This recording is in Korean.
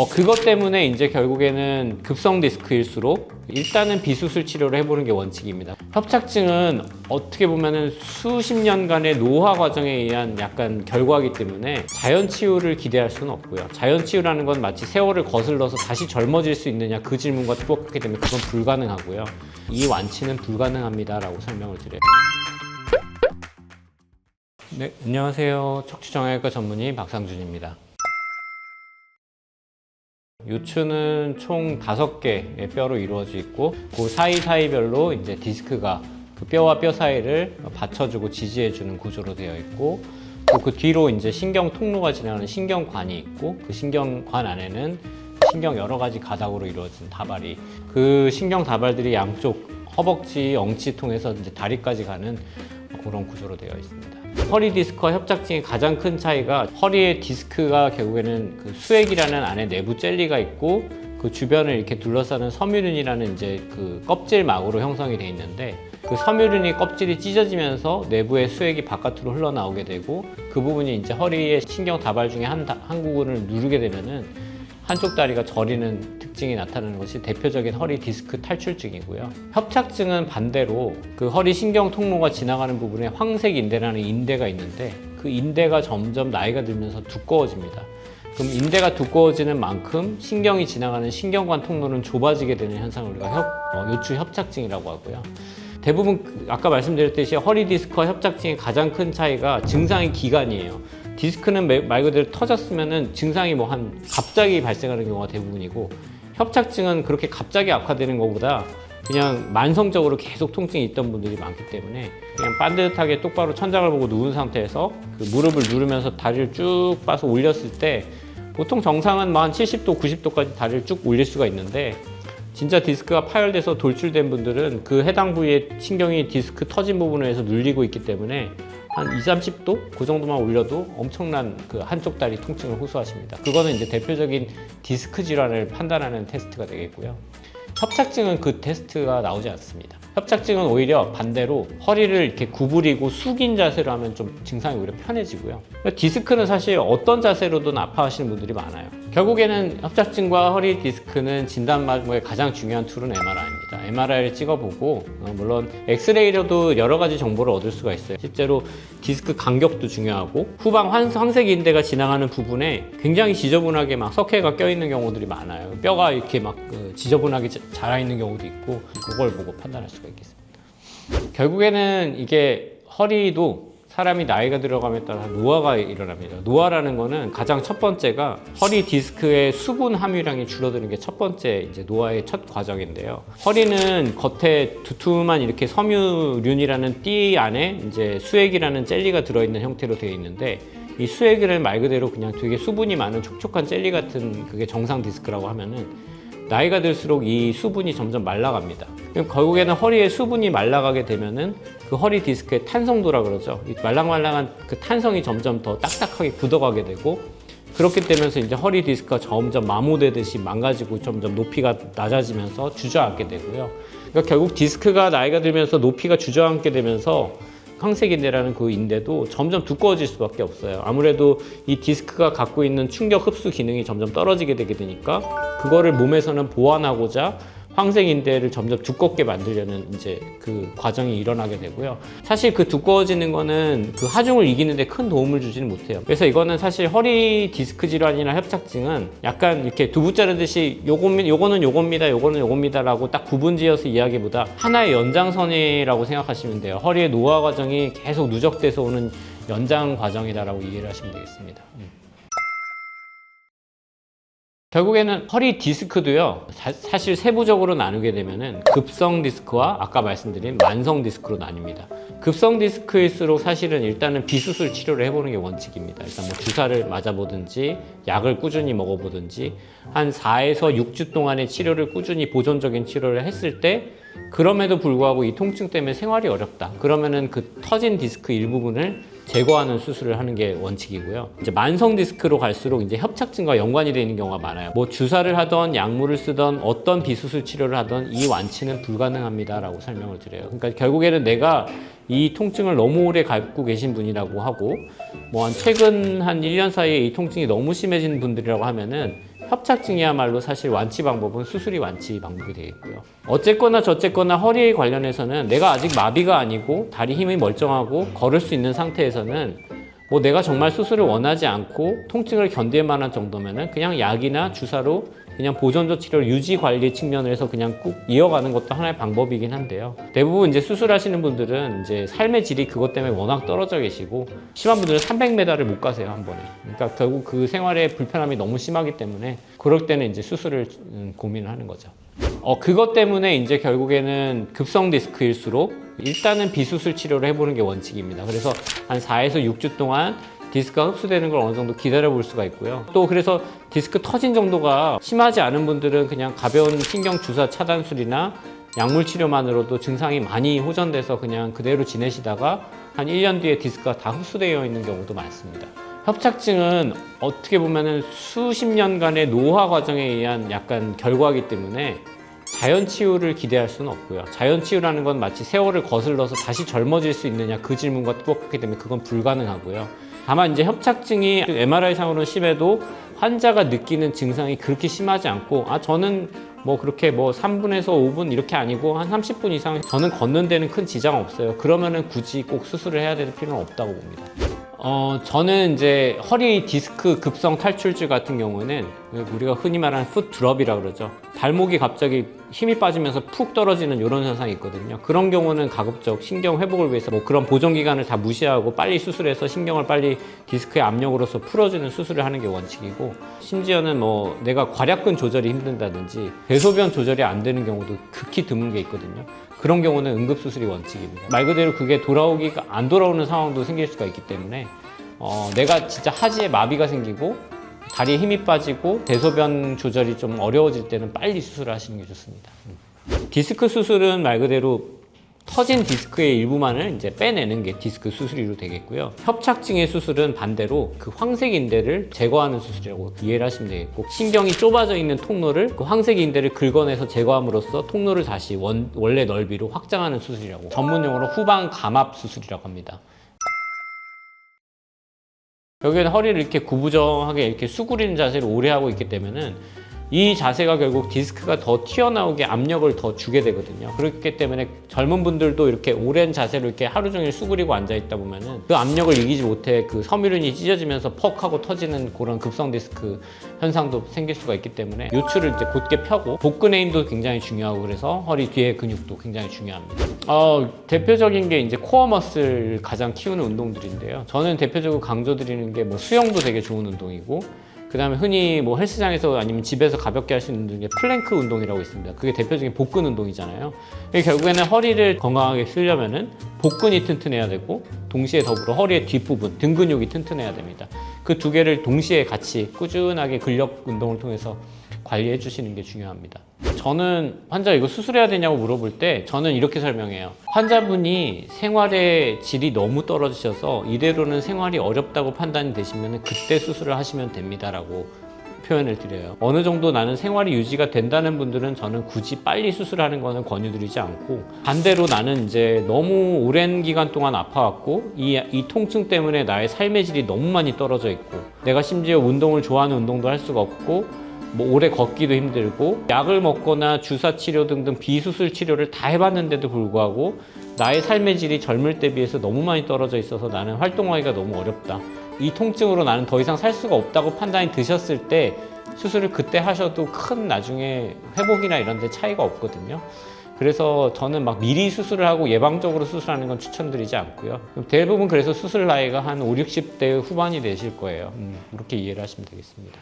그것 때문에 이제 결국에는 급성 디스크일수록 일단은 비수술 치료를 해보는 게 원칙입니다. 협착증은 어떻게 보면은 수십 년간의 노화 과정에 의한 약간 결과이기 때문에 자연 치유를 기대할 수는 없고요. 자연 치유라는 건 마치 세월을 거슬러서 다시 젊어질 수 있느냐 그 질문과 똑같기 때문에 그건 불가능하고요. 이 완치는 불가능합니다라고 설명을 드려요. 네, 안녕하세요. 척추정형외과 전문의 박상준입니다. 요추는 총 5개의 뼈로 이루어져 있고 그 사이사이별로 이제 디스크가 그 뼈와 뼈 사이를 받쳐주고 지지해주는 구조로 되어 있고 또 그 뒤로 이제 신경 통로가 지나가는 신경관이 있고 그 신경관 안에는 신경 여러 가지 가닥으로 이루어진 다발이 그 신경 다발들이 양쪽 허벅지, 엉치 통해서 이제 다리까지 가는 그런 구조로 되어 있습니다. 허리 디스크와 협착증의 가장 큰 차이가 허리의 디스크가 결국에는 그 수액이라는 안에 내부 젤리가 있고 그 주변을 이렇게 둘러싸는 섬유륜이라는 이제 그 껍질막으로 형성이 되어 있는데 그 섬유륜이 껍질이 찢어지면서 내부의 수액이 바깥으로 흘러나오게 되고 그 부분이 이제 허리의 신경 다발 중에 한 구근을 누르게 되면은 한쪽 다리가 저리는 특징이 나타나는 것이 대표적인 허리 디스크 탈출증이고요. 협착증은 반대로 그 허리 신경 통로가 지나가는 부분에 황색 인대라는 인대가 있는데 그 인대가 점점 나이가 들면서 두꺼워집니다. 그럼 인대가 두꺼워지는 만큼 신경이 지나가는 신경관 통로는 좁아지게 되는 현상을 우리가 요추 협착증이라고 하고요. 대부분 아까 말씀드렸듯이 허리 디스크와 협착증의 가장 큰 차이가 증상의 기간이에요. 디스크는 말 그대로 터졌으면은 증상이 갑자기 발생하는 경우가 대부분이고 협착증은 그렇게 갑자기 악화되는 것보다 그냥 만성적으로 계속 통증이 있던 분들이 많기 때문에 그냥 반듯하게 똑바로 천장을 보고 누운 상태에서 그 무릎을 누르면서 다리를 쭉 빠서 올렸을 때 보통 정상은 한 70도, 90도까지 다리를 쭉 올릴 수가 있는데 진짜 디스크가 파열돼서 돌출된 분들은 그 해당 부위의 신경이 디스크 터진 부분에서 눌리고 있기 때문에 한 20, 30도? 그 정도만 올려도 엄청난 그 한쪽 다리 통증을 호소하십니다. 그거는 이제 대표적인 디스크 질환을 판단하는 테스트가 되겠고요. 협착증은 그 테스트가 나오지 않습니다. 협착증은 오히려 반대로 허리를 이렇게 구부리고 숙인 자세로 하면 좀 증상이 오히려 편해지고요. 디스크는 사실 어떤 자세로든 아파하시는 분들이 많아요. 결국에는 협착증과 허리 디스크는 진단 방법의 가장 중요한 툴은 MRI입니다. MRI를 찍어보고 물론 엑스레이로도 여러 가지 정보를 얻을 수가 있어요. 실제로 디스크 간격도 중요하고 후방 황색 인대가 지나가는 부분에 굉장히 지저분하게 막 석회가 껴있는 경우들이 많아요. 뼈가 이렇게 막 지저분하게 자라있는 경우도 있고 그걸 보고 판단할 수가 있겠습니다. 결국에는 이게 허리도 사람이 나이가 들어감에 따라 노화가 일어납니다. 노화라는 거는 가장 첫 번째가 허리 디스크의 수분 함유량이 줄어드는 게 첫 번째 이제 노화의 첫 과정인데요. 허리는 겉에 두툼한 이렇게 섬유륜이라는 띠 안에 이제 수액이라는 젤리가 들어있는 형태로 되어 있는데 이 수액을 말 그대로 그냥 되게 수분이 많은 촉촉한 젤리 같은 그게 정상 디스크라고 하면은 나이가 들수록 이 수분이 점점 말라갑니다. 그럼 결국에는 허리에 수분이 말라가게 되면은 그 허리 디스크의 탄성도라 그러죠. 이 말랑말랑한 그 탄성이 점점 더 딱딱하게 굳어가게 되고 그렇게 되면서 이제 허리 디스크가 점점 마모되듯이 망가지고 점점 높이가 낮아지면서 주저앉게 되고요. 그러니까 결국 디스크가 나이가 들면서 높이가 주저앉게 되면서 황색인대라는 그 인대도 점점 두꺼워질 수밖에 없어요. 아무래도 이 디스크가 갖고 있는 충격 흡수 기능이 점점 떨어지게 되게 되니까 그거를 몸에서는 보완하고자 황색인대를 점점 두껍게 만들려는 이제 그 과정이 일어나게 되고요. 사실 그 두꺼워지는 거는 그 하중을 이기는데 큰 도움을 주지는 못해요. 그래서 이거는 사실 허리 디스크 질환이나 협착증은 약간 이렇게 두부 자르듯이 요거는 요겁니다, 요거는 요겁니다라고 딱 구분지어서 이야기보다 하나의 연장선이라고 생각하시면 돼요. 허리의 노화 과정이 계속 누적돼서 오는 연장 과정이다라고 이해를 하시면 되겠습니다. 결국에는 허리 디스크도요, 사실 세부적으로 나누게 되면은 급성 디스크와 아까 말씀드린 만성 디스크로 나뉩니다. 급성 디스크일수록 사실은 일단은 비수술 치료를 해보는 게 원칙입니다. 일단 뭐 주사를 맞아보든지 약을 꾸준히 먹어보든지 한 4에서 6주 동안의 치료를 꾸준히 보존적인 치료를 했을 때 그럼에도 불구하고 이 통증 때문에 생활이 어렵다. 그러면은 그 터진 디스크 일부분을 제거하는 수술을 하는 게 원칙이고요. 이제 만성 디스크로 갈수록 이제 협착증과 연관이 되어 있는 경우가 많아요. 뭐 주사를 하던 약물을 쓰던 어떤 비수술 치료를 하던 이 완치는 불가능합니다라고 설명을 드려요. 그러니까 결국에는 내가 이 통증을 너무 오래 갖고 계신 분이라고 하고 뭐 최근 한 1년 사이에 이 통증이 너무 심해진 분들이라고 하면은 협착증이야말로 사실 완치 방법은 수술이 완치 방법이 되겠고요. 어쨌거나 저쨌거나 허리에 관련해서는 내가 아직 마비가 아니고 다리 힘이 멀쩡하고 걸을 수 있는 상태에서는 뭐 내가 정말 수술을 원하지 않고 통증을 견딜 만한 정도면은 그냥 약이나 주사로 그냥 보존적 치료 유지 관리 측면에서 그냥 꾹 이어가는 것도 하나의 방법이긴 한데요. 대부분 이제 수술하시는 분들은 이제 삶의 질이 그것 때문에 워낙 떨어져 계시고 심한 분들은 300m를 못 가세요, 한 번에. 그러니까 결국 그 생활의 불편함이 너무 심하기 때문에 그럴 때는 이제 수술을 고민을 하는 거죠. 그것 때문에 이제 결국에는 급성 디스크일수록 일단은 비수술 치료를 해보는 게 원칙입니다. 그래서 한 4에서 6주 동안 디스크가 흡수되는 걸 어느 정도 기다려 볼 수가 있고요. 또 그래서 디스크 터진 정도가 심하지 않은 분들은 그냥 가벼운 신경 주사 차단술이나 약물 치료만으로도 증상이 많이 호전돼서 그냥 그대로 지내시다가 한 1년 뒤에 디스크가 다 흡수되어 있는 경우도 많습니다. 협착증은 어떻게 보면은 수십 년간의 노화 과정에 의한 약간 결과이기 때문에 자연 치유를 기대할 수는 없고요. 자연 치유라는 건 마치 세월을 거슬러서 다시 젊어질 수 있느냐 그 질문과 똑같기 때문에 그건 불가능하고요. 다만 이제 협착증이 MRI 상으로는 심해도 환자가 느끼는 증상이 그렇게 심하지 않고 저는 뭐 그렇게 뭐 3분에서 5분 이렇게 아니고 한 30분 이상 저는 걷는 데는 큰 지장 없어요. 그러면은 굳이 꼭 수술을 해야 될 필요는 없다고 봅니다. 저는 이제 허리 디스크 급성 탈출증 같은 경우는 우리가 흔히 말하는 풋 드롭이라고 그러죠. 발목이 갑자기 힘이 빠지면서 푹 떨어지는 이런 현상이 있거든요. 그런 경우는 가급적 신경 회복을 위해서 뭐 그런 보존 기간을 다 무시하고 빨리 수술해서 신경을 빨리 디스크의 압력으로서 풀어주는 수술을 하는 게 원칙이고, 심지어는 뭐 내가 괄약근 조절이 힘든다든지 대소변 조절이 안 되는 경우도 극히 드문 게 있거든요. 그런 경우는 응급수술이 원칙입니다. 말 그대로 그게 돌아오기가 안 돌아오는 상황도 생길 수가 있기 때문에 내가 진짜 하지에 마비가 생기고 다리에 힘이 빠지고 대소변 조절이 좀 어려워질 때는 빨리 수술을 하시는 게 좋습니다. 디스크 수술은 말 그대로 터진 디스크의 일부만을 이제 빼내는 게 디스크 수술이로 되겠고요. 협착증의 수술은 반대로 그 황색 인대를 제거하는 수술이라고 이해를 하시면 되겠고, 신경이 좁아져 있는 통로를 그 황색 인대를 긁어내서 제거함으로써 통로를 다시 원래 넓이로 확장하는 수술이라고, 전문용어로 후방 감압 수술이라고 합니다. 여기에는 허리를 이렇게 구부정하게 이렇게 수그리는 자세를 오래 하고 있기 때문에는 이 자세가 결국 디스크가 더 튀어나오게 압력을 더 주게 되거든요. 그렇기 때문에 젊은 분들도 이렇게 오랜 자세로 이렇게 하루 종일 수그리고 앉아 있다 보면은 그 압력을 이기지 못해 그 섬유륜이 찢어지면서 퍽 하고 터지는 그런 급성 디스크 현상도 생길 수가 있기 때문에 요추를 이제 곧게 펴고 복근의 힘도 굉장히 중요하고, 그래서 허리 뒤에 근육도 굉장히 중요합니다. 대표적인 게 이제 코어 머슬 가장 키우는 운동들인데요. 저는 대표적으로 강조드리는 게 뭐 수영도 되게 좋은 운동이고, 그 다음에 흔히 뭐 헬스장에서 아니면 집에서 가볍게 할 수 있는 운동이 플랭크 운동이라고 있습니다. 그게 대표적인 복근 운동이잖아요. 결국에는 허리를 건강하게 쓰려면은 복근이 튼튼해야 되고, 동시에 더불어 허리의 뒷부분, 등 근육이 튼튼해야 됩니다. 그 두 개를 동시에 같이 꾸준하게 근력 운동을 통해서 관리해 주시는 게 중요합니다. 저는 환자 이거 수술해야 되냐고 물어볼 때 저는 이렇게 설명해요. 환자분이 생활의 질이 너무 떨어지셔서 이대로는 생활이 어렵다고 판단이 되시면 그때 수술을 하시면 됩니다라고 표현을 드려요. 어느 정도 나는 생활이 유지가 된다는 분들은 저는 굳이 빨리 수술하는 거는 권유드리지 않고, 반대로 나는 이제 너무 오랜 기간 동안 아파왔고 이 통증 때문에 나의 삶의 질이 너무 많이 떨어져 있고, 내가 심지어 운동을 좋아하는 운동도 할 수가 없고 뭐 오래 걷기도 힘들고 약을 먹거나 주사 치료 등등 비수술 치료를 다 해봤는데도 불구하고 나의 삶의 질이 젊을 때 비해서 너무 많이 떨어져 있어서 나는 활동하기가 너무 어렵다, 이 통증으로 나는 더 이상 살 수가 없다고 판단이 드셨을 때 수술을 그때 하셔도 큰 나중에 회복이나 이런 데 차이가 없거든요. 그래서 저는 막 미리 수술을 하고 예방적으로 수술하는 건 추천드리지 않고요. 대부분 그래서 수술 나이가 한 50, 60대 후반이 되실 거예요. 그렇게 이해를 하시면 되겠습니다.